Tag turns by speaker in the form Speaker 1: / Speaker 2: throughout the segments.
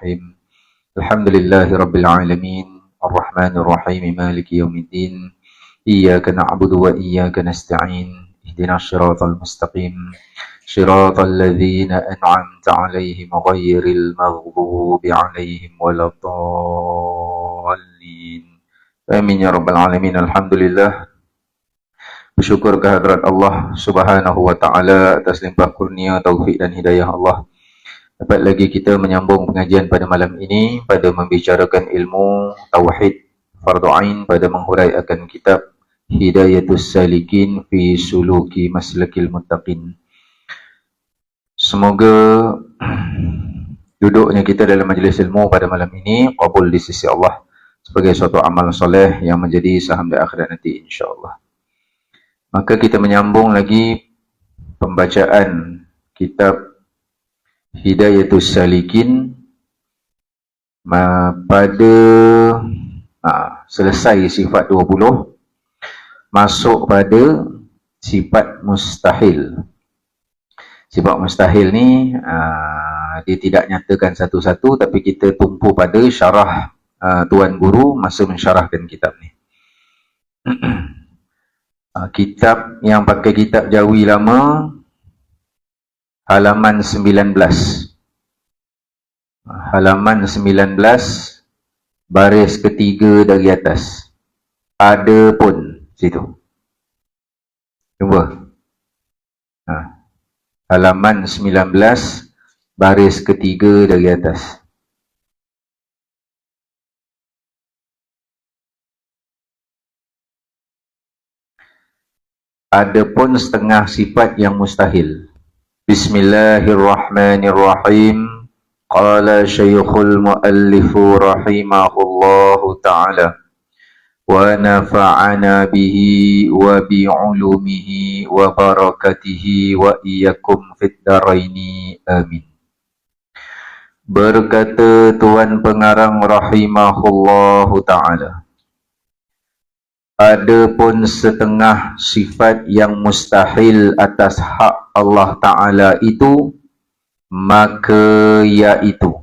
Speaker 1: Bismillahirrahmanirrahim. Alhamdulillahirabbil alamin. Arrahmanirrahim. Maliki yaumiddin. Iyyaka na'budu wa iyyaka nasta'in. Ihdinas siratal mustaqim. Shiratal ladzina an'amta 'alaihim ghairil maghdubi 'alaihim waladdallin. Amin ya rabbal alamin. Alhamdulillah. Bersyukur kehadrat Allah Subhanahu wa taala atas limpah kurnia, taufik dan hidayah Allah. Dapat lagi kita menyambung pengajian pada malam ini pada membicarakan ilmu tauhid fardu ain pada menghuraikan kitab Hidayatus Salikin fi Suluki Maslakil Muttaqin. Semoga duduknya kita dalam majlis ilmu pada malam ini qabul di sisi Allah sebagai suatu amal soleh yang menjadi saham di akhirat nanti insya-Allah. Maka kita menyambung lagi pembacaan kitab Hidayatus Salikin pada selesai sifat 20, masuk pada sifat mustahil. Sifat mustahil ni dia tidak nyatakan satu-satu, tapi kita tumpu pada syarah Tuan Guru masa mensyarahkan kitab ni. Kitab yang pakai kitab Jawi lama, halaman 19. Halaman 19, baris ketiga dari atas. Ada pun situ. Cuba. Halaman 19, baris ketiga dari atas. Ada pun setengah sifat yang mustahil. Bismillahirrahmanirrahim. Qala syaikhul muallifu rahimahullahu ta'ala wa nafa'ana bihi wa bi'ulumihi wa barakatihi wa iyyakum fid daraini amin. Berkata Tuan Pengarang rahimahullahu ta'ala, adapun setengah sifat yang mustahil atas hak Allah Ta'ala itu, maka iaitu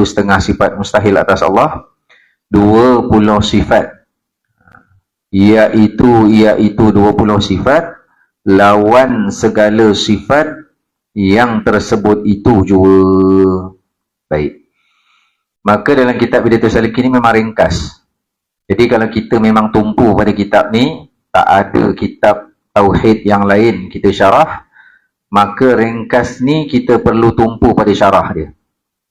Speaker 1: setengah sifat mustahil atas Allah, 20 sifat. Iaitu 20 sifat, lawan segala sifat yang tersebut itu juga. Baik. Maka dalam kitab Hidayatus Salikin ini memang ringkas. Jadi kalau kita memang tumpu pada kitab ni, tak ada kitab tauhid yang lain kita syarah, maka ringkas ni kita perlu tumpu pada syarah dia.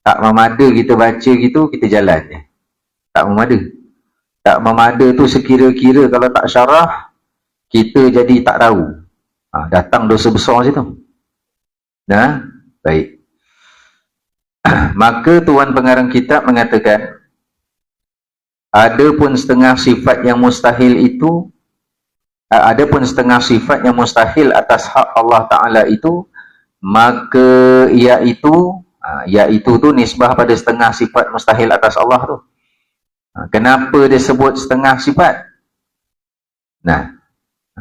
Speaker 1: Tak memada kita baca gitu, kita jalan je. Tak memada. Tak memada tu sekira-kira kalau tak syarah, kita jadi tak tahu. Datang dosa besar situ. Nah, baik. Maka Tuan Pengarang kitab mengatakan, adapun setengah sifat yang mustahil itu, adapun setengah sifat yang mustahil atas hak Allah Ta'ala itu, maka iaitu tu nisbah pada setengah sifat mustahil atas Allah tu. Kenapa dia sebut setengah sifat?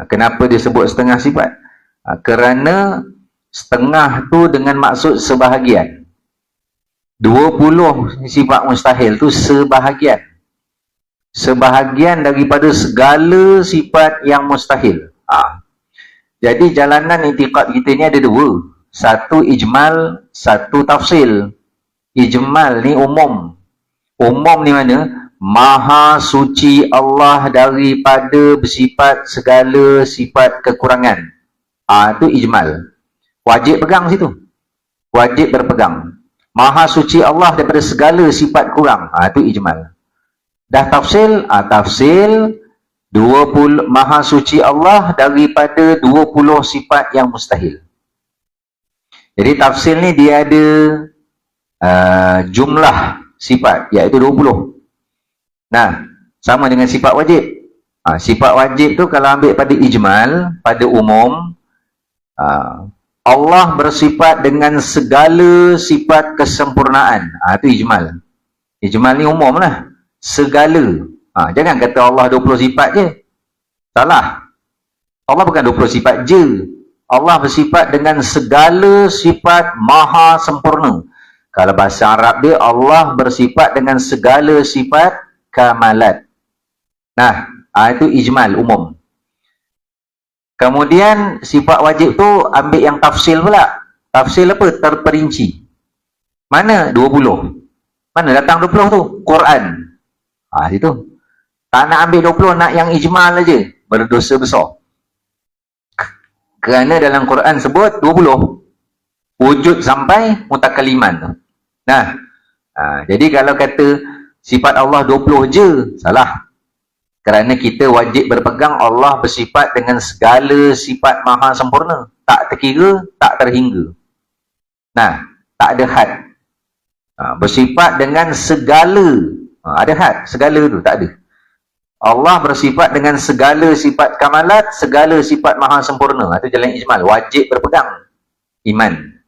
Speaker 1: Kenapa dia sebut setengah sifat? Kerana setengah tu dengan maksud sebahagian. 20 sifat mustahil tu sebahagian. Sebahagian daripada segala sifat yang mustahil. Jadi jalanan i'tiqad kita ni ada dua. Satu ijmal, satu tafsil. Ijmal ni umum. Umum ni mana? Maha suci Allah daripada bersifat segala sifat kekurangan. Itu ijmal. Wajib pegang situ. Wajib berpegang. Maha suci Allah daripada segala sifat kurang. Itu ijmal. Dah tafsil, tafsil 20 maha suci Allah daripada 20 sifat yang mustahil. Jadi tafsil ni dia ada jumlah sifat, iaitu 20. Sama dengan sifat wajib. Sifat wajib tu kalau ambil pada ijmal, pada umum, Allah bersifat dengan segala sifat kesempurnaan. Itu ijmal. Ijmal ni umum lah. Segala. Jangan kata Allah 20 sifat je. Salah. Allah bukan 20 sifat je. Allah bersifat dengan segala sifat maha sempurna. Kalau bahasa Arab dia, Allah bersifat dengan segala sifat kamalat. Nah, itu ijmal, umum. Kemudian sifat wajib tu ambil yang tafsil pula. Tafsil apa? Terperinci. Mana 20? Mana datang 20 tu? Quran. Situ. Tak nak ambil 20, nak yang ijmal aja. Berdosa besar. Kerana dalam Quran sebut 20. Wujud sampai mutakaliman tu. Nah, jadi kalau kata sifat Allah 20 je, salah. Kerana kita wajib berpegang Allah bersifat dengan segala sifat maha sempurna. Tak terkira, tak terhingga. Nah, tak ada had. Bersifat dengan segala. Ada had, segala tu tak ada. Allah bersifat dengan segala sifat kamalat, segala sifat maha sempurna. Itu jalan ijmal. Wajib berpegang. Iman.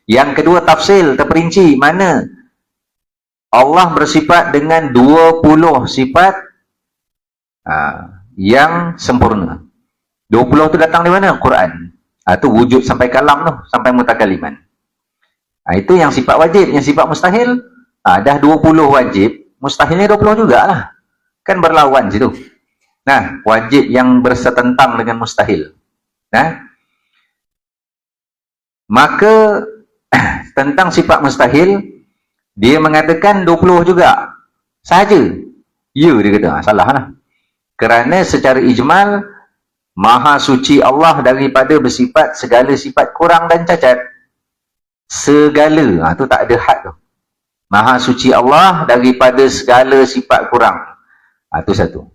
Speaker 1: Yang kedua tafsil, terperinci. Mana? Allah bersifat dengan 20 sifat yang sempurna. 20 tu datang di mana? Quran. Itu wujud sampai kalam tu, sampai mutakaliman. Itu yang sifat wajib. Yang sifat mustahil, dah 20 wajib, mustahilnya 20 jugalah. Kan berlawan situ. Nah, wajib yang bersetentang dengan mustahil. Nah, maka tentang sifat mustahil, dia mengatakan 20 juga sahaja. Ya, dia kata, salah lah. Kerana secara ijmal, maha suci Allah daripada bersifat segala sifat kurang dan cacat. Segala, tu tak ada had tu. Maha suci Allah daripada segala sifat kurang. Itu satu.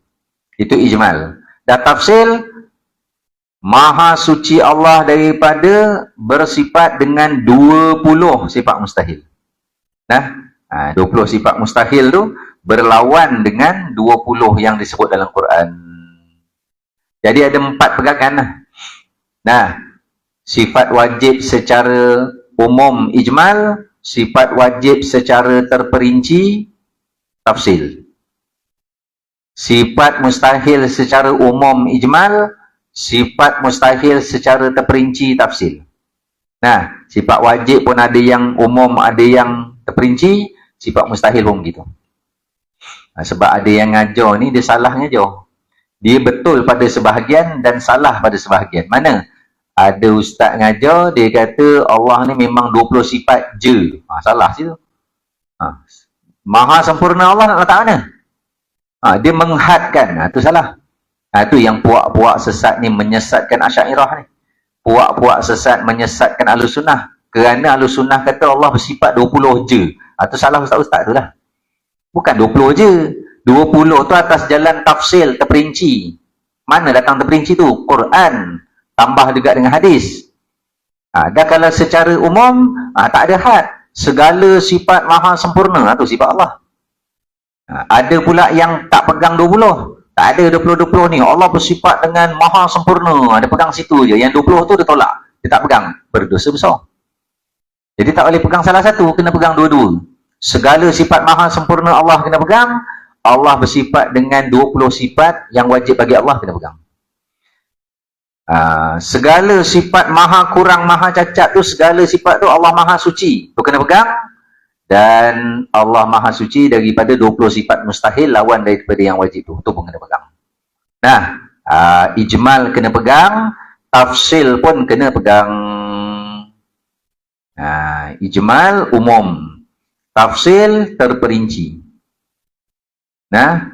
Speaker 1: Itu ijmal. Dan tafsil, maha suci Allah daripada bersifat dengan 20 sifat mustahil. Nah, 20 sifat mustahil tu berlawan dengan 20 yang disebut dalam Quran. Jadi ada 4 pegangan lah. Nah, sifat wajib secara umum ijmal, sifat wajib secara terperinci tafsil. Sifat mustahil secara umum ijmal, sifat mustahil secara terperinci tafsil. Nah, sifat wajib pun ada yang umum, ada yang terperinci, sifat mustahil pun begitu. Sebab ada yang ngajar ni, dia salahnya jauh. Dia betul pada sebahagian dan salah pada sebahagian. Mana? Ada ustaz ngajar, dia kata Allah ni memang 20 sifat je. Salah situ. Maha sempurna Allah nak letak mana? Dia menghadkan. Itu salah. Itu yang puak-puak sesat ni menyesatkan Asy'ariyah ni. Puak-puak sesat menyesatkan Ahlussunnah. Kerana Ahlussunnah kata Allah bersifat 20 je. Itu salah ustaz-ustaz tu lah. Bukan 20 je. 20 tu atas jalan tafsil, terperinci. Mana datang terperinci tu? Quran. Tambah juga dengan hadis. Dan kalau secara umum, tak ada had. Segala sifat maha sempurna. Itu sifat Allah. Ada pula yang tak pegang 20. Tak ada 20-20 ni. Allah bersifat dengan maha sempurna. Dia pegang situ je. Yang 20 tu dia tolak. Dia tak pegang. Berdosa besar. Jadi tak boleh pegang salah satu. Kena pegang dua-dua. Segala sifat maha sempurna Allah kena pegang. Allah bersifat dengan 20 sifat yang wajib bagi Allah kena pegang. Segala sifat maha kurang, maha cacat tu, segala sifat tu Allah maha suci. Tu kena pegang. Dan Allah maha suci daripada 20 sifat mustahil, lawan daripada yang wajib tu. Tu pun kena pegang. Nah, ijmal kena pegang, tafsil pun kena pegang. Ijmal umum, tafsil terperinci. Nah,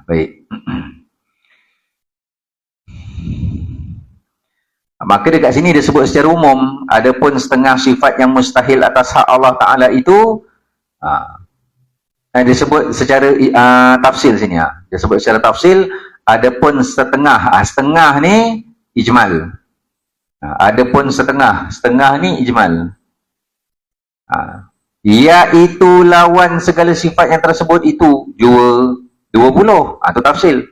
Speaker 1: baik. Maka dekat sini dia sebut secara umum, adapun setengah sifat yang mustahil atas hak Allah Ta'ala itu, dia sebut secara tafsil sini. Dia sebut secara tafsil, adapun setengah. Setengah ni ijmal. Adapun setengah ni ijmal. Iaitu lawan segala sifat yang tersebut itu 20. Itu tafsil.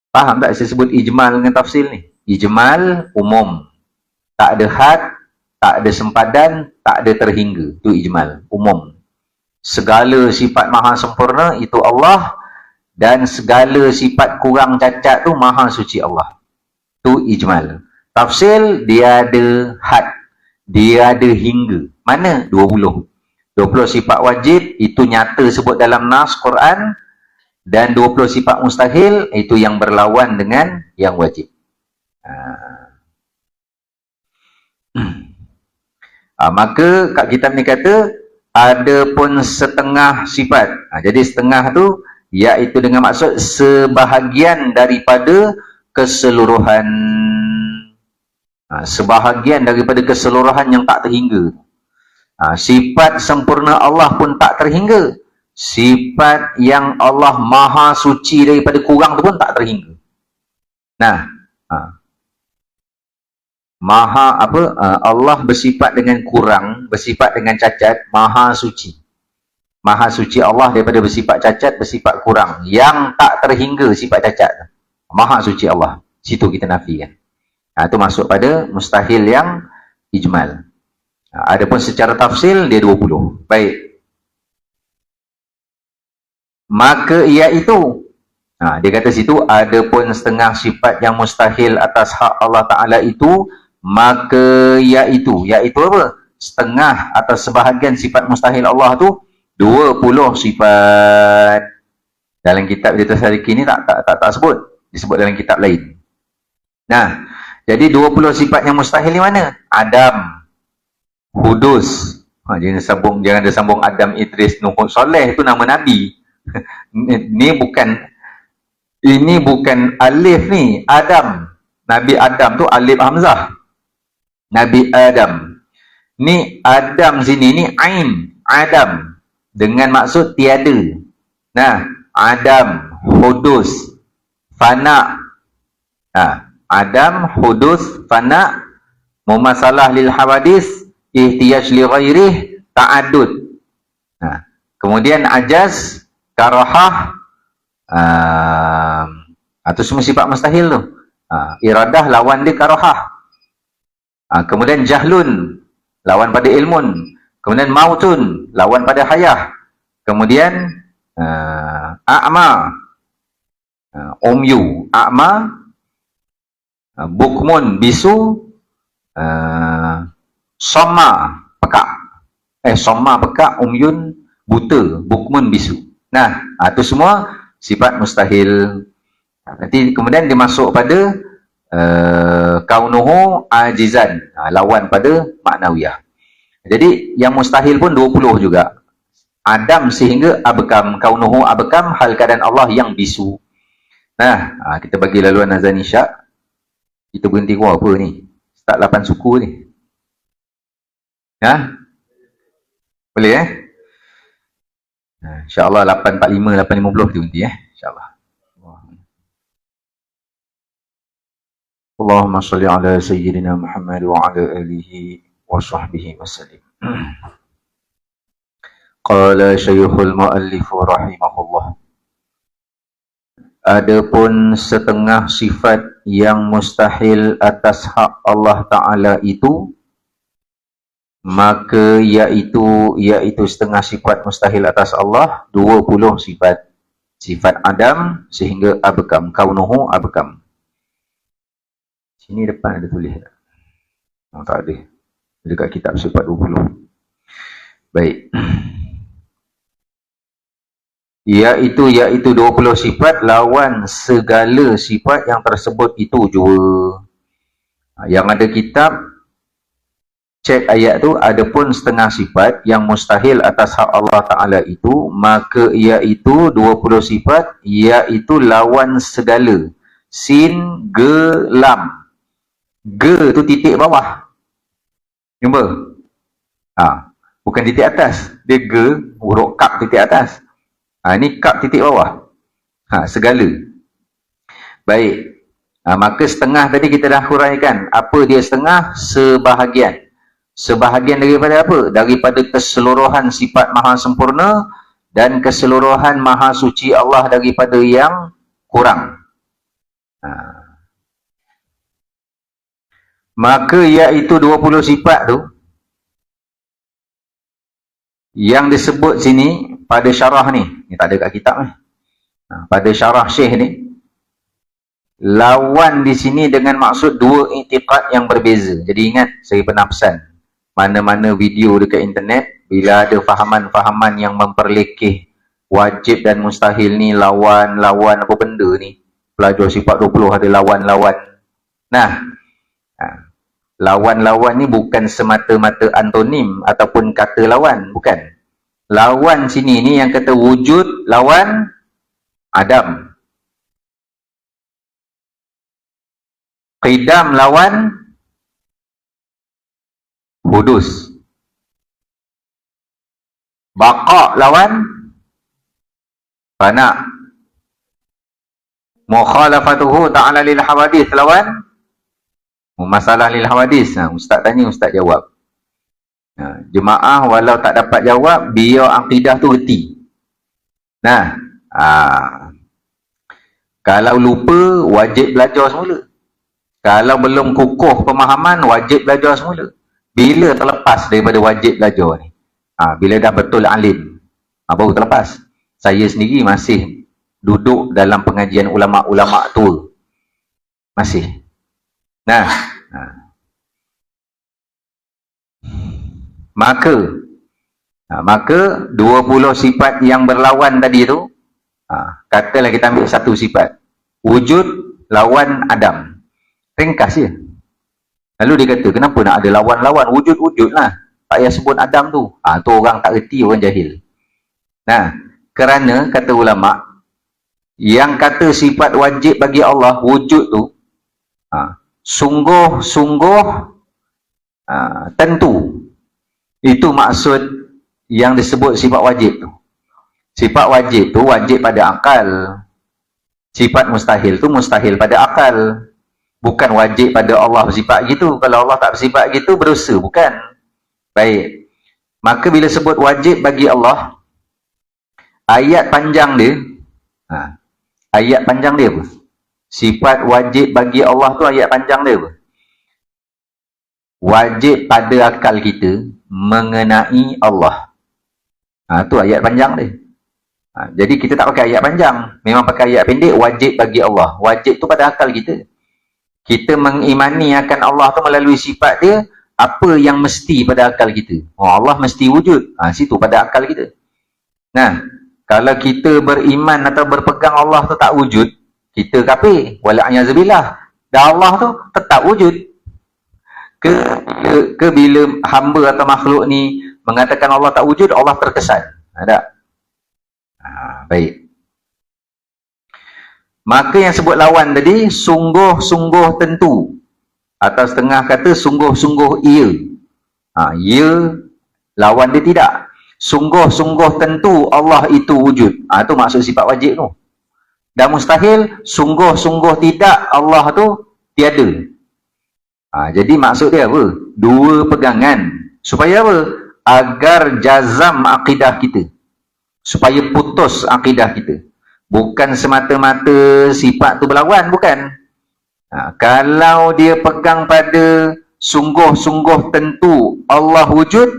Speaker 1: Faham tak saya sebut ijmal dengan tafsil ni? Ijmal umum. Tak ada had, tak ada sempadan, tak ada terhingga. Itu ijmal umum. Segala sifat maha sempurna itu Allah, dan segala sifat kurang cacat tu maha suci Allah. Itu ijmal. Tafsil dia ada had. dia ada hingga. Mana? 20. 20 sifat wajib, itu nyata sebut dalam nas Quran, dan 20 sifat mustahil, itu yang berlawan dengan yang wajib. Maka kat kitab ni kata, ada pun setengah sifat. Jadi setengah tu, iaitu dengan maksud sebahagian daripada keseluruhan. Sebahagian daripada keseluruhan yang tak terhingga. Sifat sempurna Allah pun tak terhingga. Sifat yang Allah maha suci daripada kurang tu pun tak terhingga. Allah bersifat dengan kurang, bersifat dengan cacat, maha suci. Maha suci Allah daripada bersifat cacat, bersifat kurang. Yang tak terhingga sifat cacat. Maha suci Allah. Situ kita nafikan. Itu masuk pada mustahil yang ijmal. Adapun secara tafsil, dia 20. Baik. Maka iaitu, dia kata situ, adapun setengah sifat yang mustahil atas hak Allah Ta'ala itu, maka iaitu apa? Setengah atas sebahagian sifat mustahil Allah tu 20 sifat. Dalam kitab di atas hari ini tak sebut. Disebut dalam kitab lain. Jadi 20 sifat yang mustahil ni mana? Adam, Hudus. Jangan ada sambung Adam, Idris, Nuh, Soleh, itu nama Nabi. Ini bukan alif ni, Adam. Nabi Adam tu alif hamzah. Nabi Adam. Ni Adam sini ni ain, Adam. Dengan maksud tiada. Adam, Hudus, Fana. Adam, Hudus, Fana, Mumasalah lil hawadis, Ihtiyaj li ghairih, Ta'adud. Kemudian Ajaz, Karahah, itu semua sifat mustahil tu. Iradah lawan dia Karahah. Kemudian Jahlun, lawan pada ilmun. Kemudian Mautun, lawan pada hayah. Kemudian A'ma, Umyu, A'ma, Bukmun, bisu, Soma, pekak. Soma, pekak, Umyun, buta, Bukmun, bisu. Itu semua sifat mustahil. Nanti kemudian dia masuk pada kaunuhu ajizan, lawan pada maknawiyah. Jadi yang mustahil pun 20 juga. Adam sehingga abkam, kaunuhu abkam, hal keadaan Allah yang bisu. Kita bagi laluan azan isyak. Kita berhenti keluar apa ni? Start 8 suku ni. Boleh InsyaAllah 8.45, 8.50 kita berhenti InsyaAllah. Allahumma salli ala sayyidina Muhammad wa ala alihi wa sahbihi wa sallim. Qala syaykhul muallif rahimahullah. Adapun setengah sifat yang mustahil atas hak Allah Ta'ala itu, maka iaitu setengah sifat mustahil atas Allah 20 sifat. Sifat Adam sehingga abkam, kaunuhu abkam. Sini depan ada tulis tak? Tak ada. Dekat kitab sifat 20. Baik. Iaitu 20 sifat lawan segala sifat yang tersebut itu jua. Yang ada kitab, cek ayat tu, adapun setengah sifat yang mustahil atas hak Allah Ta'ala itu, maka iaitu 20 sifat, iaitu lawan segala. Sin, ge, lam. Ge tu titik bawah. Jumpa? Bukan titik atas. Dia ge, huruf kap titik atas. Ini kap titik bawah. Segala. Baik. Maka setengah tadi kita dah huraikan. Apa dia setengah? Sebahagian. Sebahagian daripada apa? Daripada keseluruhan sifat maha sempurna dan keseluruhan maha suci Allah daripada yang kurang. Maka iaitu 20 sifat tu yang disebut sini pada syarah ni tak ada kat kitab ni. Pada syarah Syekh ni, lawan di sini dengan maksud dua i'tiqad yang berbeza. Jadi ingat, saya pernah pesan, mana-mana video dekat internet, bila ada fahaman-fahaman yang memperlekeh wajib dan mustahil ni, lawan-lawan apa benda ni, pelajar sifat 20 ada lawan-lawan. Nah, lawan-lawan ni bukan semata-mata antonim ataupun kata lawan, bukan. Lawan sini ni yang kata wujud lawan Adam, qidam lawan hudus, baqa lawan fana, mukhalafatuhu ta'ala lil hawadith lawan masalah lil hawadith. Ustaz tanya, ustaz jawab. Jemaah walau tak dapat jawab, biar akidah tu reti. Kalau lupa, wajib belajar semula. Kalau belum kukuh pemahaman, wajib belajar semula. Bila terlepas daripada wajib belajar ni? Bila dah betul alim, baru terlepas. Saya sendiri masih duduk dalam pengajian ulama'-ulama' tua. Masih. Maka 20 sifat yang berlawan tadi tu, katalah kita ambil satu sifat, wujud lawan Adam, ringkas je. Lalu dia kata, kenapa nak ada lawan-lawan? Wujud-wujud lah, tak payah sebut Adam tu. Tu orang tak reti, orang jahil. Kerana kata ulama', yang kata sifat wajib bagi Allah, wujud tu sungguh-sungguh tentu. Itu maksud yang disebut sifat wajib tu. Sifat wajib tu wajib pada akal. Sifat mustahil tu mustahil pada akal. Bukan wajib pada Allah bersifat gitu. Kalau Allah tak bersifat gitu, berdosa. Bukan. Baik. Maka bila sebut wajib bagi Allah, ayat panjang dia, ayat panjang dia apa? Sifat wajib bagi Allah tu ayat panjang dia apa? Wajib pada akal kita mengenai Allah. Tu ayat panjang dia. Jadi kita tak pakai ayat panjang, memang pakai ayat pendek, wajib bagi Allah. Wajib tu pada akal kita. Kita mengimani akan Allah tu melalui sifat dia, apa yang mesti pada akal kita. Allah mesti wujud. Situ pada akal kita. Kalau kita beriman atau berpegang Allah tu tak wujud, kita kafir. Wala'ayazubillah. Dan Allah tu tetap wujud. Ke bila hamba atau makhluk ni mengatakan Allah tak wujud, Allah terkesan. Tak? Baik. Maka yang sebut lawan tadi, sungguh-sungguh tentu. Atau setengah kata sungguh-sungguh ia. Ia, lawan dia tidak. Sungguh-sungguh tentu Allah itu wujud. Itu maksud sifat wajib tu. Dan mustahil, sungguh-sungguh tidak Allah tu tiada. Jadi maksud dia apa? Dua pegangan. Supaya apa? Agar jazam akidah kita. Supaya putus akidah kita. Bukan semata-mata sifat tu berlawan, bukan. Kalau dia pegang pada sungguh-sungguh tentu Allah wujud,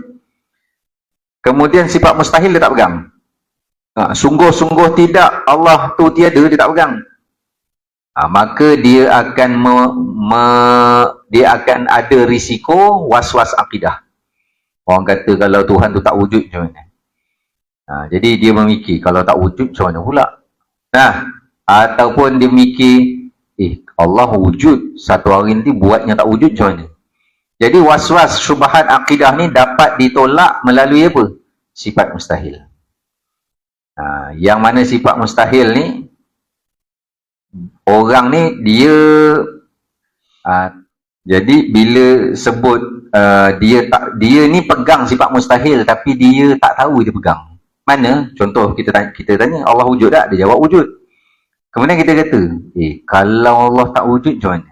Speaker 1: kemudian sifat mustahil dia tak pegang. Sungguh-sungguh tidak Allah tu tiada, dia tak pegang. Maka dia akan dia akan ada risiko was-was akidah. Orang kata kalau Tuhan tu tak wujud macam mana? Jadi dia memikir kalau tak wujud macam mana pula? Ataupun dia mikir, Allah wujud, satu hari nanti buatnya tak wujud macam mana? Jadi was-was syubhat akidah ni dapat ditolak melalui apa? Sifat mustahil. Yang mana sifat mustahil ni, orang ni dia jadi bila sebut dia ni pegang sifat mustahil tapi dia tak tahu dia pegang. Mana? Contoh kita tanya Allah wujud tak? Dia jawab wujud. Kemudian kita kata, kalau Allah tak wujud macam mana?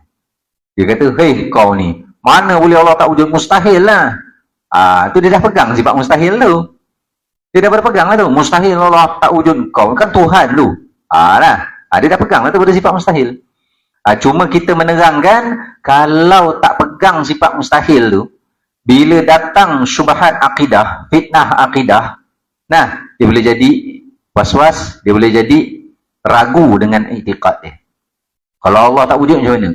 Speaker 1: Dia kata, hei kau ni, mana boleh Allah tak wujud? Mustahil lah. Tu dia dah pegang sifat mustahil tu. Dia dah berpegang lah tu. Mustahil Allah tak wujud. Kau kan Tuhan tu. Dia dah pegang lah tu pada sifat mustahil. Cuma kita menerangkan, kalau tak pegang sifat mustahil tu, bila datang syubhat akidah, fitnah akidah, dia boleh jadi was-was, dia boleh jadi ragu dengan i'tiqad dia. Kalau Allah tak wujud macam mana?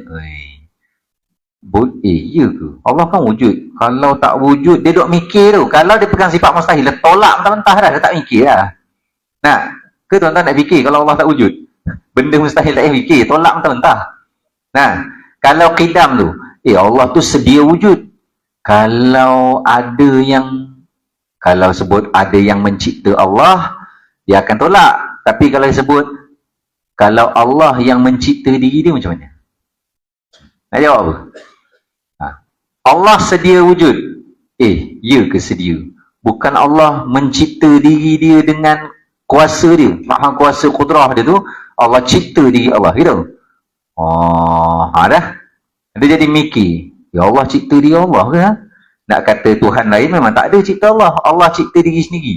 Speaker 1: Ya ke? Allah kan wujud. Kalau tak wujud, dia duk mikir tu. Kalau dia pegang sifat mustahil, dia tolak mentah-mentah dah. Dia tak mikir lah. Nah, ke tuan-tuan nak fikir kalau Allah tak wujud? Benda mustahil tak payah fikir, tolak mentah-mentah. Nah, kalau qidam tu, Allah tu sedia wujud. Kalau ada yang, kalau sebut ada yang mencipta Allah, dia akan tolak. Tapi kalau sebut, kalau Allah yang mencipta diri dia, macam mana? Nak jawab apa? Allah sedia wujud. Ya ke sedia? Bukan Allah mencipta diri dia dengan kuasa dia, maha kuasa kudrah dia tu, Allah cipta diri Allah, gitu. Dah. Dia jadi mikir, ya Allah cipta diri Allah ke? Nak kata Tuhan lain memang tak ada cipta Allah. Allah cipta diri sendiri.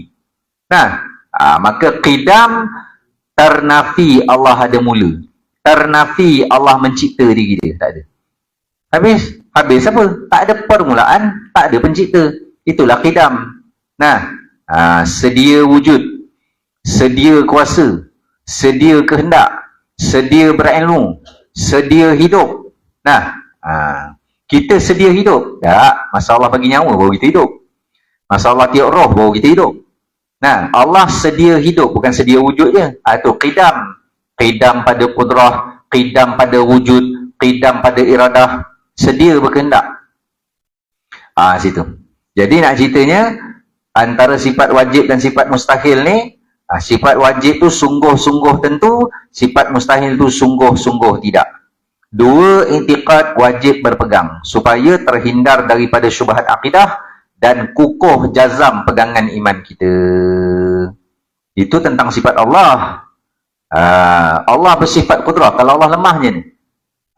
Speaker 1: Nah, maka qidam ternafi Allah ada mula. Ternafi Allah mencipta diri dia, tak ada. Habis apa? Tak ada permulaan, tak ada pencipta. Itulah qidam. Nah, sedia wujud, sedia kuasa, sedia kehendak, sedia berilmu, sedia hidup. Nah, kita sedia hidup. Tak, masa Allah bagi nyawa baru kita hidup. Masa Allah tiup roh baru kita hidup. Nah, Allah sedia hidup, bukan sedia wujud je. Itu qidam. Qidam pada qudrah, qidam pada wujud, qidam pada iradah, sedia berkehendak. Situ. Jadi nak ceritanya, antara sifat wajib dan sifat mustahil ni, sifat wajib tu sungguh-sungguh tentu, sifat mustahil tu sungguh-sungguh tidak. Dua i'tiqad wajib berpegang supaya terhindar daripada syubhat akidah dan kukuh jazam pegangan iman kita. Itu tentang sifat Allah. Allah bersifat qudrah. Kalau Allah lemah je ni,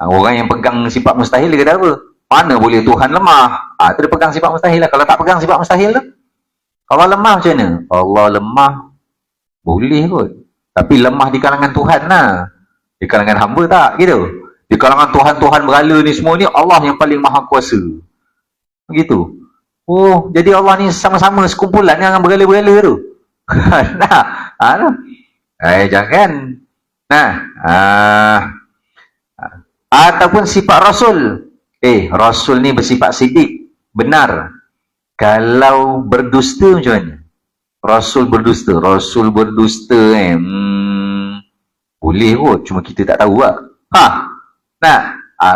Speaker 1: orang yang pegang sifat mustahil dia kata apa? Mana boleh Tuhan lemah? Itu dia pegang sifat mustahil lah. Kalau tak pegang sifat mustahil tu, Allah lemah macam mana? Allah lemah boleh kot, tapi lemah di kalangan Tuhan lah. Di kalangan hamba tak, gitu. Di kalangan Tuhan-Tuhan berhala ni semua ni, Allah yang paling maha kuasa. Begitu. Jadi Allah ni sama-sama sekumpulan yang berhala-berhala tu. Jangan. Ataupun sifat Rasul. Rasul ni bersifat sidik, benar. Kalau berdusta macam mana? Rasul berdusta. Boleh kot, cuma kita tak tahu lah.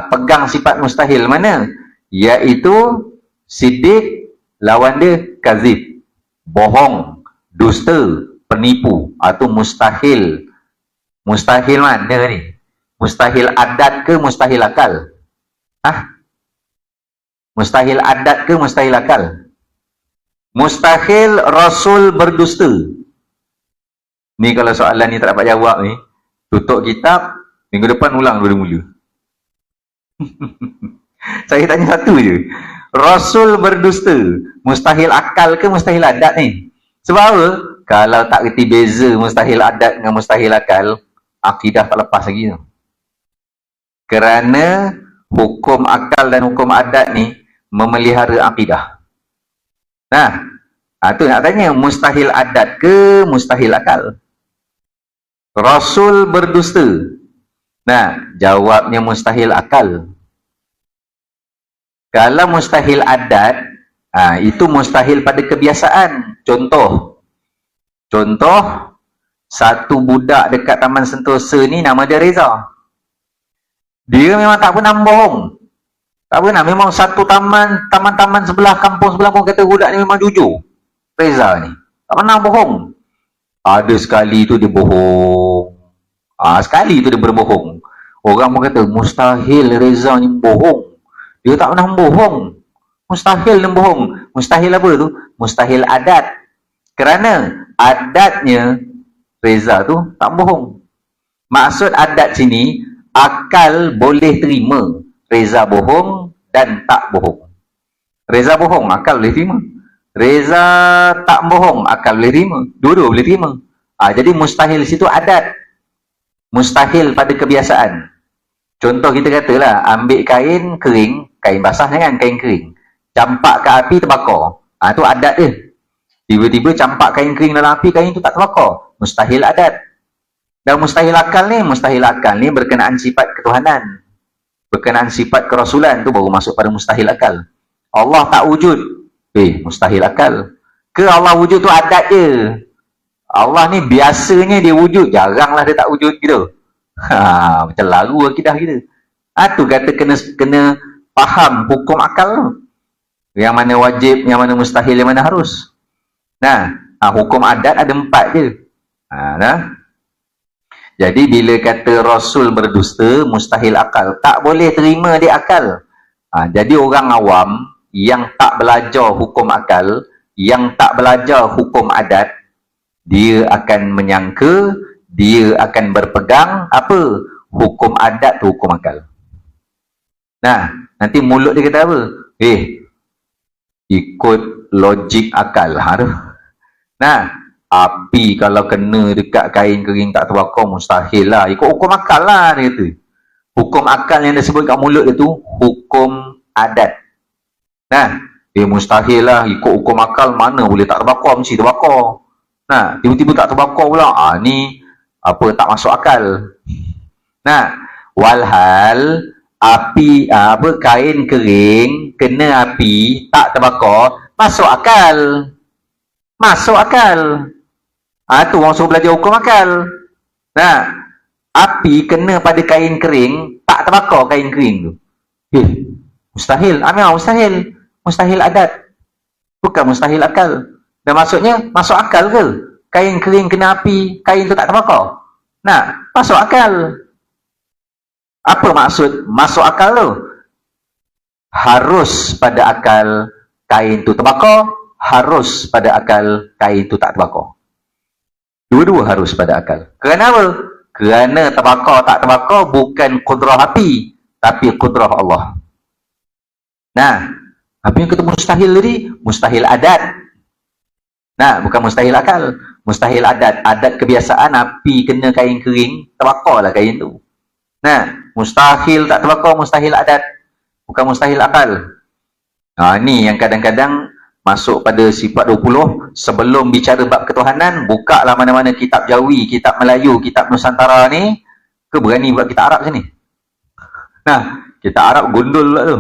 Speaker 1: Pegang sifat mustahil mana? Iaitu sidik, lawan dia kazib, bohong, dusta, penipu. Atau mustahil. Mustahil mana ni? Mustahil adat ke mustahil akal? Mustahil adat ke mustahil akal? Mustahil Rasul berdusta. Ni kalau soalan ni tak dapat jawab ni, tutup kitab, minggu depan ulang dari mula. Saya tanya satu je. Rasul berdusta, mustahil akal ke mustahil adat ni? Sebab apa? Kalau tak reti beza mustahil adat dengan mustahil akal, akidah tak lepas lagi tu. Kerana hukum akal dan hukum adat ni memelihara akidah. Tu nak tanya, mustahil adat ke mustahil akal? Rasul berdusta. Jawabnya mustahil akal. Kalau mustahil adat, itu mustahil pada kebiasaan. Contoh, satu budak dekat Taman Sentosa ni nama dia Reza. Dia memang tak pernah bohong. Tak pernah. Memang satu taman-taman sebelah, kampung sebelah pun kata budak ni memang jujur. Reza ni tak pernah bohong. Ada sekali tu dia bohong. Sekali tu dia berbohong. Orang pun kata mustahil Reza ni bohong. Dia tak pernah bohong. Mustahil dia bohong. Mustahil apa tu? Mustahil adat. Kerana adatnya Reza tu tak bohong. Maksud adat sini, akal boleh terima Reza bohong dan tak bohong. Reza bohong, akal boleh terima. Reza tak bohong, akal boleh terima. Dua-dua boleh terima. Jadi mustahil situ adat. Mustahil pada kebiasaan. Contoh kita katalah, ambil kain kering, kain basah jangan, kain kering. Campak ke api, terbakar. Itu adat dia. Tiba-tiba campak kain kering dalam api, kain tu tak terbakar. Mustahil adat. Dan mustahil akal ni berkenaan sifat ketuhanan. berkenaan sifat kerasulan tu baru masuk pada mustahil akal. Allah tak wujud, mustahil akal. Ke Allah wujud tu adat je? Allah ni biasanya dia wujud, jaranglah dia tak wujud gitu. Macam lalu akidah kita. Tu kata kena faham hukum akal tu. Yang mana wajib, yang mana mustahil, yang mana harus. Nah, hukum adat ada 4 je. Nah. Jadi bila kata Rasul berdusta, mustahil akal. Tak boleh terima dia akal. Jadi orang awam yang tak belajar hukum akal, yang tak belajar hukum adat, dia akan menyangka, dia akan berpegang apa? Hukum adat tu hukum akal. Nah, nanti mulut dia kata apa? Ikut logik akal. Nah, api kalau kena dekat kain kering tak terbakar, mustahil lah. Ikut hukum akal lah, dia kata. Hukum akal yang dia sebut kat mulut dia tu, hukum adat. Nah, mustahil lah. Ikut hukum akal, mana boleh tak terbakar, mesti terbakar. Nah, tiba-tiba tak terbakar pula. Ni apa, tak masuk akal. Nah, walhal api, kain kering kena api tak terbakar, masuk akal. Masuk akal. Tu orang suruh belajar hukum akal. Nah, api kena pada kain kering, tak terbakar kain kering tu. Mustahil. Mustahil. Mustahil adat. Bukan mustahil akal. Dan maksudnya, masuk akal ke? Kain kering kena api, kain tu tak terbakar? Nah, masuk akal. Apa maksud masuk akal tu? Harus pada akal kain tu terbakar, harus pada akal kain tu tak terbakar. Dua-dua harus pada akal. Kerana apa? Kerana terbakar tak terbakar bukan kudrah api, tapi kudrah Allah. Nah, apa yang kata mustahil tadi? Mustahil adat. Nah, bukan mustahil akal. Mustahil adat. Adat kebiasaan api kena kain kering, terbakarlah kain tu. Nah, mustahil tak terbakar, mustahil adat. Bukan mustahil akal. Ni yang kadang-kadang masuk pada sifat 20. Sebelum bicara bab ketuhanan, buka lah mana-mana kitab Jawi, kitab Melayu, kitab Nusantara ni. Ke berani buat kitab Arab sini? Nah, kitab Arab gundul pula tu.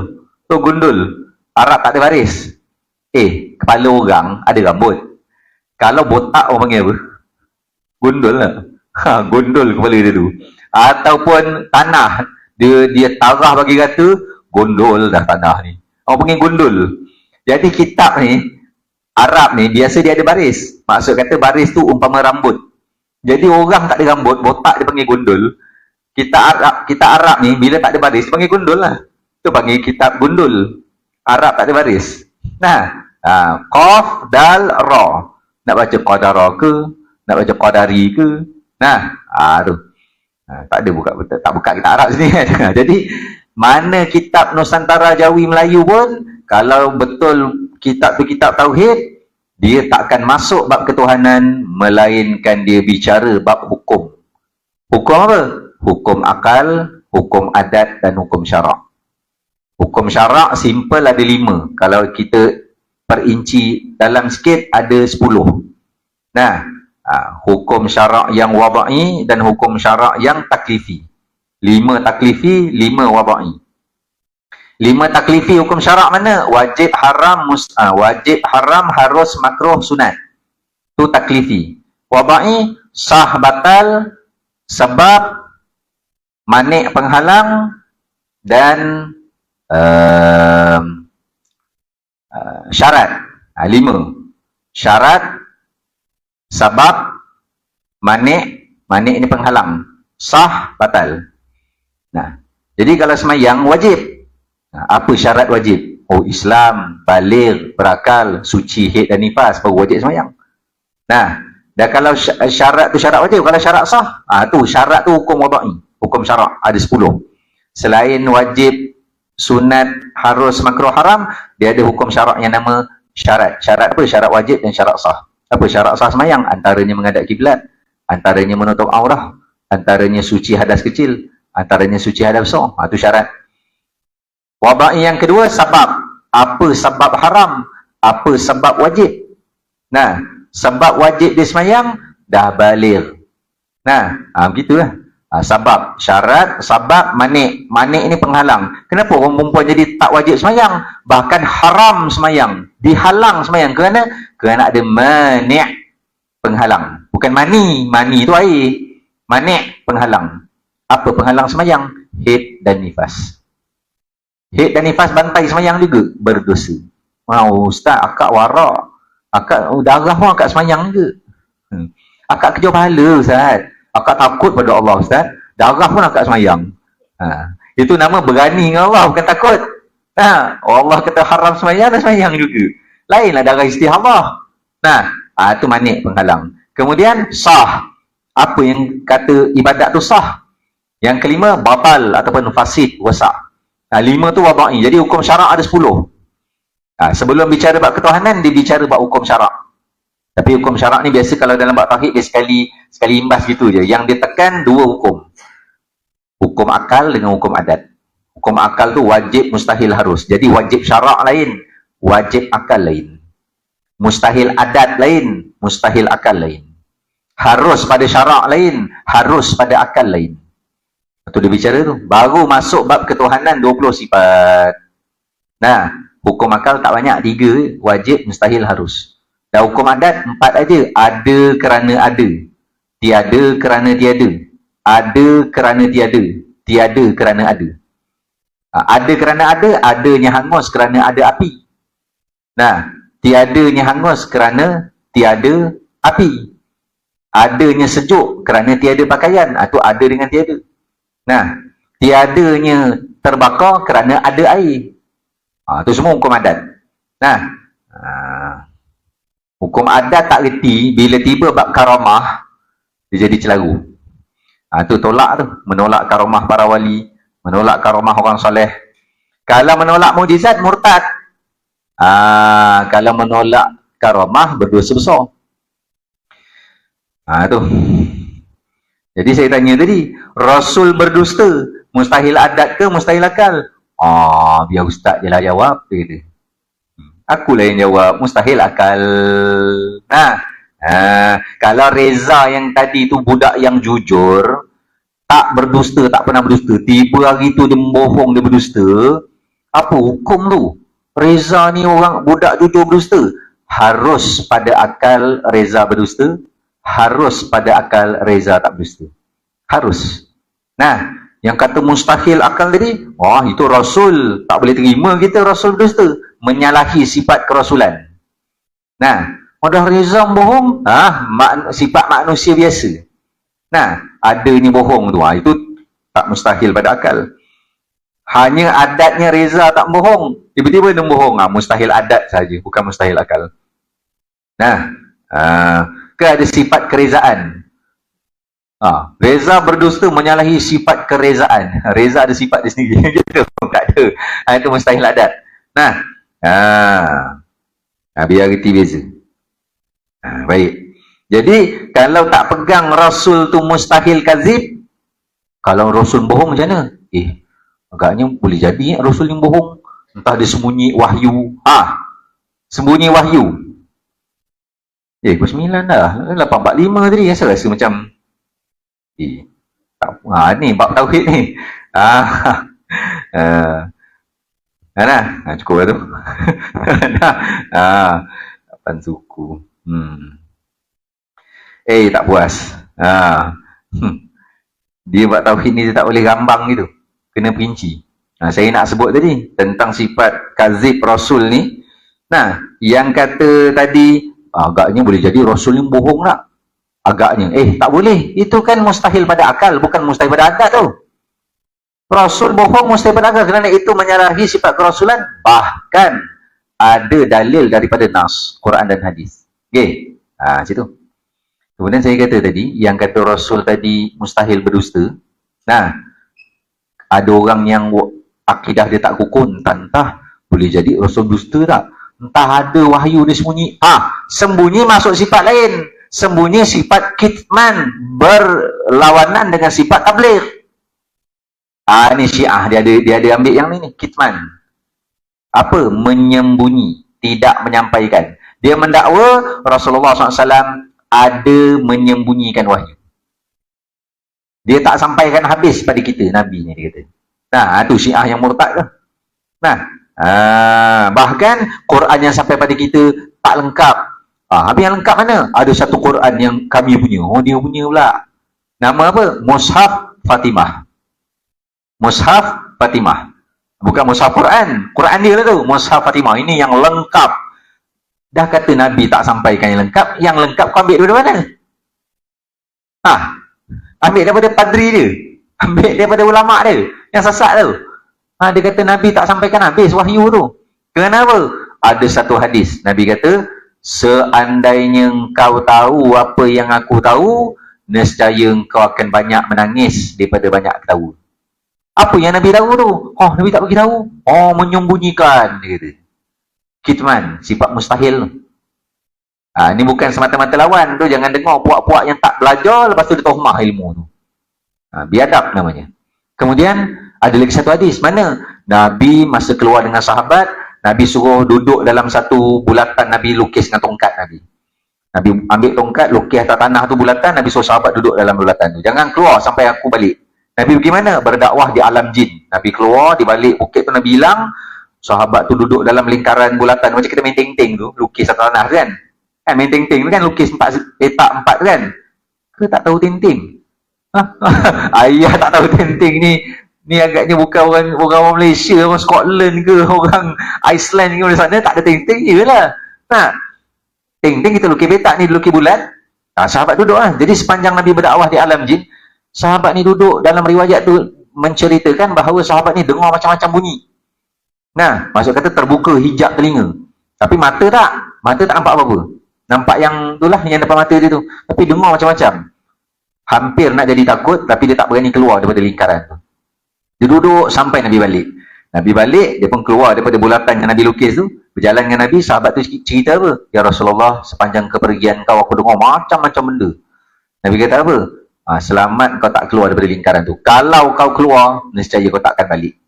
Speaker 1: Tu gundul. Arab tak ada baris. Kepala orang ada rambut. Kalau botak orang panggil apa? Gundul lah. Gundul kepala dia tu. Ataupun tanah. Dia tarah bagi kata, gundul dah tanah ni. Orang panggil gundul. Jadi kitab ni, Arab ni, biasa dia ada baris. Maksud kata baris tu umpama rambut. Jadi orang tak ada rambut, botak dia panggil gundul. Kita Arab ni, bila tak ada baris, panggil gundul lah. Tu panggil kitab gundul. Arab tak ada baris. Nah, Qaf, Dal, Ra. Nak baca Qadara ke? Nak baca Qadari ke? Nah, tu. Tak ada buka, tak buka kitab Arab sini kan. Jadi, mana kitab Nusantara, Jawi, Melayu pun, kalau betul kitab tu kitab Tauhid, dia takkan masuk bab ketuhanan, melainkan dia bicara bab hukum. Hukum apa? Hukum akal, hukum adat dan hukum syarak. Hukum syarak simple ada 5. Kalau kita perinci dalam sikit ada 10. Nah, hukum syarak yang wada'i dan hukum syarak yang taklifi. 5 taklifi, 5 wada'i. 5 taklifi hukum syarak mana? Wajib, haram, wajib, haram, harus, makruh, sunat. Tu taklifi. Wada'i, sah, batal, sebab, manik, penghalang, dan syarat. 5. Syarat, sebab, manik ni penghalang, sah, batal. Nah, jadi kalau semayang wajib. Apa syarat wajib? Islam, baligh, berakal, suci haid dan nifas, baru wajib semayang. Nah, dan kalau syarat tu syarat wajib, kalau syarat sah, tu syarat tu hukum wada'i, hukum syarak ada 10. Selain wajib, sunat, harus, makruh, haram, dia ada hukum syarak yang nama syarat. Syarat apa? Syarat wajib dan syarat sah. Apa syarat sah semayang? Antaranya menghadap kiblat, antaranya menutup aurah, antaranya suci hadas kecil, antaranya suci hadas besar. Itu syarat. Wada'i yang kedua, sebab. Apa sebab haram? Apa sebab wajib? Nah, sebab wajib dia semayang, dah baligh. Nah, begitulah. Sabab, syarat, sabab, manik. Manik ni penghalang. Kenapa orang perempuan jadi tak wajib semayang? Bahkan haram semayang. Dihalang semayang. Kerana ada manik, penghalang. Bukan mani. Mani tu air. Manik, penghalang. Apa penghalang semayang? Haid dan nifas. Haid dan nifas bantai semayang juga. Berdosa. Ustaz, akak warak. Akak darah pun akak semayang juga. Akak kerja pahala, Ustaz. Akak takut pada Allah, Ustaz. Darah pun akak semayang. Itu nama berani dengan Allah, bukan takut. Allah kata haram semayang dan semayang juga. Lainlah darah istihadah. Itu manik penghalang. Kemudian, sah. Apa yang kata ibadat tu sah? Yang kelima, batal ataupun fasid, wasak. 5 tu wada'i. Jadi hukum syarak ada 10. Sebelum bicara bab ketuhanan, dia bicara bab hukum syarak. Tapi hukum syarak ni biasa kalau dalam bab tauhid dia sekali imbas gitu je. Yang dia tekan 2 hukum. Hukum akal dengan hukum adat. Hukum akal tu wajib, mustahil, harus. Jadi wajib syarak lain, wajib akal lain. Mustahil adat lain, mustahil akal lain. Harus pada syarak lain, harus pada akal lain. Itu dia bicara tu. Baru masuk bab ketuhanan 20 sifat. Hukum akal tak banyak, 3, wajib, mustahil, harus. Dan hukum adat 4 aja. Ada kerana ada. Tiada kerana tiada. Ada kerana tiada. Tiada kerana ada. Ada kerana ada, adanya hangus kerana ada api. Tiadanya hangus kerana tiada api. Adanya sejuk kerana tiada pakaian. Itu ada dengan tiada. Tiadanya terbakar kerana ada air. Itu semua hukum adat. Hukum adat tak reti, bila tiba bab karamah, dia jadi celaru. Tu tolak tu. Menolak karamah para wali, menolak karamah orang soleh. Kalau menolak mujizat, murtad. Kalau menolak karamah, berdosa besar. Tu. Jadi saya tanya tadi, Rasul berdusta, mustahil adat ke mustahil akal? Biar ustaz je lah jawab, dia kata. Akulah yang jawab, mustahil akal. Kalau Reza yang tadi tu budak yang jujur, tak berdusta, tak pernah berdusta, tiba hari tu dia membohong, dia berdusta, apa hukum tu? Reza ni orang budak jujur berdusta. Harus pada akal Reza berdusta, harus pada akal Reza tak berdusta. Harus. Yang kata mustahil akal tadi, itu Rasul. Tak boleh terima kita Rasul berdusta. Menyalahi sifat kerasulan. Dah Reza bohong, sifat manusia biasa. Ada ni bohong tu, itu tak mustahil pada akal. Hanya adatnya Reza tak bohong, tiba-tiba dia bohong, mustahil adat saja, bukan mustahil akal. Ke ada sifat kerezaan. Reza berdusta menyalahi sifat kerezaan. Reza ada sifat dia sendiri. Gitu. Tak ada. Itu mustahil adat. Biar reti beza. Baik. Jadi, kalau tak pegang Rasul tu mustahil kazib, kalau Rasul bohong macam mana? Agaknya boleh jadi Rasul yang bohong. Entah dia sembunyi wahyu. Sembunyi wahyu. Pukul 9 dah. 8.45 tadi. Saya rasa macam ni bab tauhid ni. Cukup lah tu. Lapan suku. Tak puas. Dia bab tauhid ni dia tak boleh gambang gitu. Kena perinci. Saya nak sebut tadi tentang sifat kazib Rasul ni. Yang kata tadi agaknya boleh jadi Rasul yang bohong tak? Agaknya. Tak boleh. Itu kan mustahil pada akal, bukan mustahil pada adat tu. Rasul bohong mustahil pada akal kerana itu menyalahi sifat kerasulan. Bahkan ada dalil daripada nas, Quran dan hadis. Situ. Kemudian saya kata tadi, yang kata Rasul tadi mustahil berdusta. Ada orang yang akidah dia tak rukun, entah boleh jadi Rasul dusta tak? Entah ada wahyu dia sembunyi. Sembunyi masuk sifat lain. Sembunyi sifat kitman, berlawanan dengan sifat tabligh. Ni Syiah, dia ada ambil yang ni, kitman. Apa? Menyembunyi, tidak menyampaikan. Dia mendakwa Rasulullah SAW ada menyembunyikan wahyu. Dia tak sampaikan habis pada kita, Nabi ni, dia kata. Nah, tu Syiah yang murtad tu. Nah, bahkan Quran yang sampai pada kita tak lengkap. Habis yang lengkap mana? Ada satu Quran yang kami punya. Oh, dia punya pula. Nama apa? Mushaf Fatimah. Mushaf Fatimah. Bukan Mushaf Quran. Quran dia lah tu. Mushaf Fatimah. Ini yang lengkap. Dah kata Nabi tak sampaikan yang lengkap. Yang lengkap kau ambil daripada mana? Ambil daripada padri dia. Ambil daripada ulama' dia. Yang sesat tu. Dia kata Nabi tak sampaikan habis wahyu tu. Kenapa? Ada satu hadis. Nabi kata, seandainya engkau tahu apa yang aku tahu, nescaya engkau akan banyak menangis daripada banyak tahu. Apa yang Nabi tahu tu? Nabi tak bagi tahu. Menyembunyikan, dia kata. Kitman, sifat mustahil tu. Ini bukan semata-mata lawan tu. Jangan dengar puak-puak yang tak belajar, lepas tu dia tohmah ilmu tu. Biadab namanya. Kemudian, ada lagi satu hadis. Mana? Nabi masa keluar dengan sahabat, Nabi suruh duduk dalam satu bulatan, Nabi lukis dengan tongkat Nabi. Nabi ambil tongkat, lukis atas tanah tu bulatan, Nabi suruh sahabat duduk dalam bulatan tu. Jangan keluar sampai aku balik. Nabi bagaimana? Berdakwah di alam jin. Nabi keluar, di balik bukit tu Nabi hilang, sahabat tu duduk dalam lingkaran bulatan. Macam kita main ting-ting tu, lukis atas tanah kan? Main ting-ting tu kan, lukis petak 4 kan? Ke tak tahu ting-ting? Ayah tak tahu ting-ting ni. Ni agaknya bukan orang Malaysia, orang Scotland ke, orang Iceland ke, sana tak ada ting-ting je lah. Ting-ting kita lukis petak ni, lukis bulan. Sahabat duduk lah. Jadi sepanjang Nabi berdakwah di alam jin, sahabat ni duduk, dalam riwayat tu menceritakan bahawa sahabat ni dengar macam-macam bunyi. Maksud kata terbuka hijab telinga. Tapi mata tak nampak apa-apa. Nampak yang itulah yang depan mata dia tu. Tapi dengar macam-macam. Hampir nak jadi takut, tapi dia tak berani keluar daripada lingkaran tu. Dia duduk sampai Nabi balik. Nabi balik, dia pun keluar daripada bulatan yang Nabi lukis tu. Berjalan dengan Nabi, sahabat tu cerita apa? Ya Rasulullah, sepanjang kepergian kau, aku dengar macam-macam benda. Nabi kata apa? Selamat kau tak keluar daripada lingkaran tu. Kalau kau keluar, nescaya kau tak akan balik.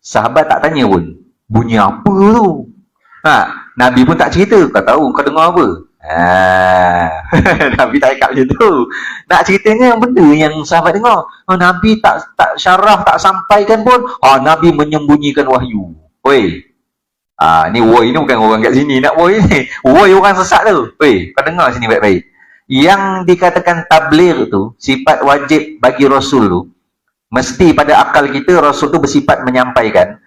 Speaker 1: Sahabat tak tanya pun, bunyi apa tu? Nabi pun tak cerita. Kau tahu, kau dengar apa? Nabi tak cakap macam tu. Nak ceritanya benda yang sahabat dengar. Nabi tak syarah, tak sampaikan pun. Nabi menyembunyikan wahyu. Ni woi ni bukan orang kat sini nak woi ni. Woi orang sesat tu. Kau dengar sini baik-baik. Yang dikatakan tabligh tu, sifat wajib bagi Rasul tu, mesti pada akal kita Rasul tu bersifat menyampaikan.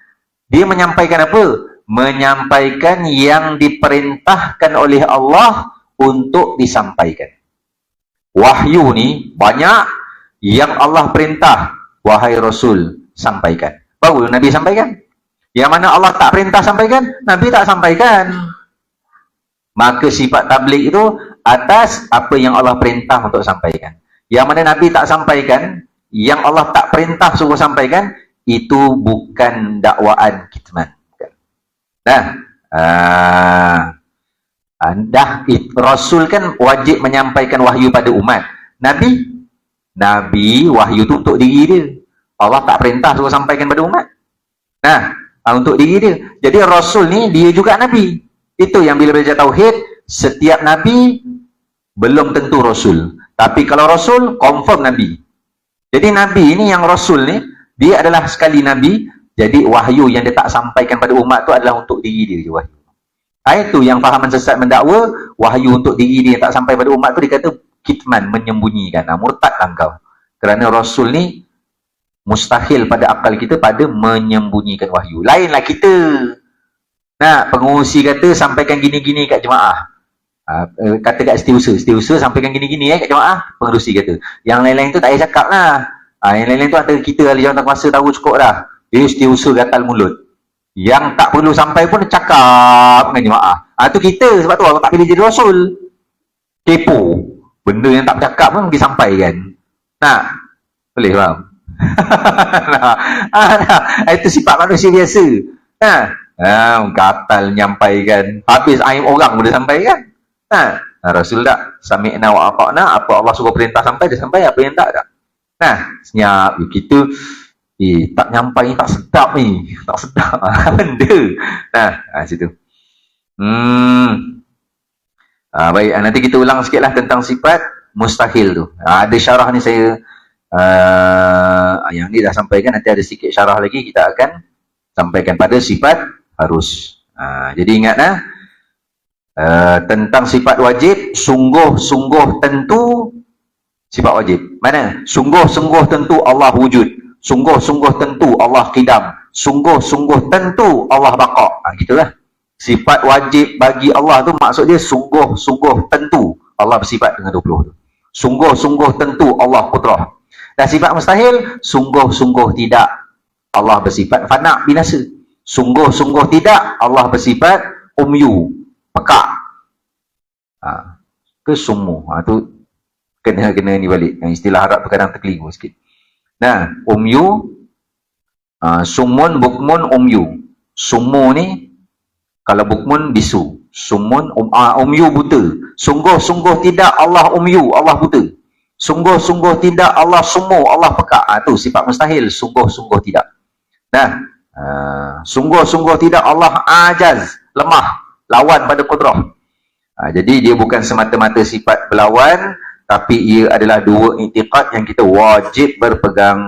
Speaker 1: Dia menyampaikan apa? Menyampaikan yang diperintahkan oleh Allah untuk disampaikan. Wahyu ni banyak yang Allah perintah, wahai Rasul, sampaikan. Baru Nabi sampaikan. Yang mana Allah tak perintah sampaikan, Nabi tak sampaikan. Maka sifat tabligh itu atas apa yang Allah perintah untuk sampaikan. Yang mana Nabi tak sampaikan, yang Allah tak perintah suruh sampaikan, itu bukan dakwaan kitman. Rasul kan wajib menyampaikan wahyu pada umat. Nabi wahyu tu untuk diri dia. Allah tak perintah suruh sampaikan pada umat. Untuk diri dia. Jadi Rasul ni dia juga Nabi. Itu yang bila belajar tauhid, setiap Nabi belum tentu Rasul. Tapi kalau Rasul, confirm Nabi. Jadi Nabi ni yang Rasul ni, dia adalah sekali Nabi. Jadi wahyu yang dia tak sampaikan pada umat tu adalah untuk diri dia je wahyu. Itu yang fahaman sesat mendakwa, wahyu untuk diri dia yang tak sampai pada umat tu dikata kitman, menyembunyikan. Murtad lah kau. Kerana Rasul ni mustahil pada akal kita pada menyembunyikan wahyu. Lainlah kita. Pengurusi kata sampaikan gini-gini kat jemaah. Kata kat setiausaha sampaikan gini-gini kat jemaah, pengurusi kata. Yang lain-lain tu tak payah cakap lah. Yang lain-lain tu antara kita ahli jawatan kuasa tahu cukup dah. Dia setiausaha gatal mulut. Yang tak perlu sampai pun cakap dengan jemaah. Tu kita, sebab tu orang tak pilih jadi Rasul. Kepo. Benda yang tak bercakap pun pergi sampaikan. Boleh faham? Itu sifat manusia biasa. Gatal menyampaikan. Habis aib orang boleh sampaikan. Rasul tak. Sami'na wa ata'na. Apa Allah suruh perintah sampai, dia sampai. Apa yang tak. Senyap. Kita tak nyampai, tak sedap ni. Tak sedap. Benda. Situ. Baik, nanti kita ulang sikit lah tentang sifat mustahil tu. Ada syarah ni saya yang ni dah sampaikan, nanti ada sikit syarah lagi kita akan sampaikan pada sifat harus. Jadi ingat tentang sifat wajib, sungguh-sungguh tentu sifat wajib. Mana? Sungguh-sungguh tentu Allah wujud. Sungguh-sungguh tentu Allah qidam. Sungguh-sungguh tentu Allah baqa. Gitulah. Sifat wajib bagi Allah tu maksud dia sungguh-sungguh tentu Allah bersifat dengan 20 tu. Sungguh-sungguh tentu Allah qudrah. Dan sifat mustahil, sungguh-sungguh tidak Allah bersifat fana, binasa. Sungguh-sungguh tidak Allah bersifat umyu, pekak. Kesumu. Tu kena ni balik. Yang istilah Arab tu kadang terkeliru sikit. Nah, umyu, sumun, bukmun, umyu. Sumu ni, kalau bukmun, bisu. Sumun, umyu, buta. Sungguh-sungguh tidak Allah umyu, Allah buta. Sungguh-sungguh tidak Allah sumu, Allah pekak. Tu sifat mustahil. Sungguh-sungguh tidak. Nah, sungguh-sungguh tidak Allah ajaz, lemah, lawan pada qudrah. Jadi dia bukan semata-mata sifat berlawan, tapi ia adalah dua i'tiqad yang kita wajib berpegang.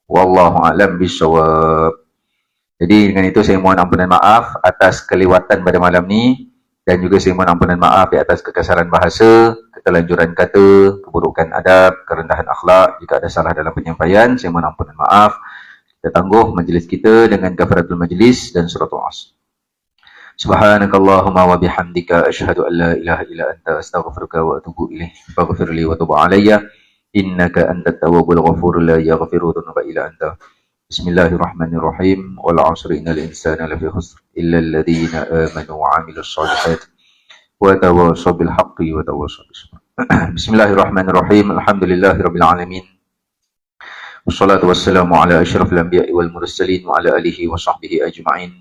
Speaker 1: Wallahu a'lam bishawab. Jadi dengan itu saya mohon ampunan maaf atas kelewatan pada malam ni, dan juga saya mohon ampunan maaf di atas kekasaran bahasa, ketelanjuran kata, keburukan adab, kerendahan akhlak. Jika ada salah dalam penyampaian, saya mohon ampunan maaf. Kita tangguh majlis kita dengan kafaratul majlis dan suratul Asr. Subhanakallahumma wa bihamdika asyhadu an la ilaha illa anta astaghfiruka wa atubu ilaik. Faghfir li wa tub alayya innaka antat tawwabul ghafur la yaghfiru dhunuba illa anta. Bismillahirrahmanirrahim. Wal 'asri innal insana lafi khusr illa alladhina amanu wa 'amilus shalihat wa tawassaw bil haqqi wa tawassaw bis sabr. Bismillahirrahmanirrahim. Alhamdulillahirabbil alamin. Wassalatu wassalamu ala asyrafil anbiya'i wal mursalin wa ala alihi wa sahbihi ajma'in.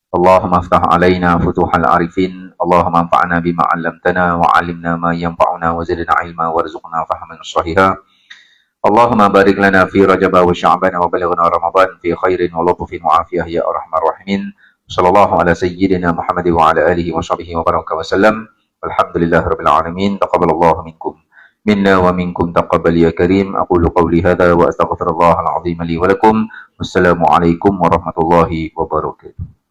Speaker 1: Allahumma aftah alaina futuhal arifin. Allahumma anfa'na bima 'allamtana wa 'allimna ma yanfa'una wa zidna 'ilma warzuqna fahman sahiha. Allahumma barik lana fi Rajab wa Sya'ban wa balighna Ramadan fi khairin wa lutfin wa afiyah ya arhamar rahimin. Sallallahu ala sayyidina Muhammad wa ala alihi wa sahbihi wa baraka wa sallam. Walhamdulillahirabbil alamin. Taqabbalallahu minkum minna wa minkum taqabbal ya karim. Aqulu qawli hadha wa astaghfirullahal azim li wa lakum. Wassalamu alaikum warahmatullahi wabarakatuh.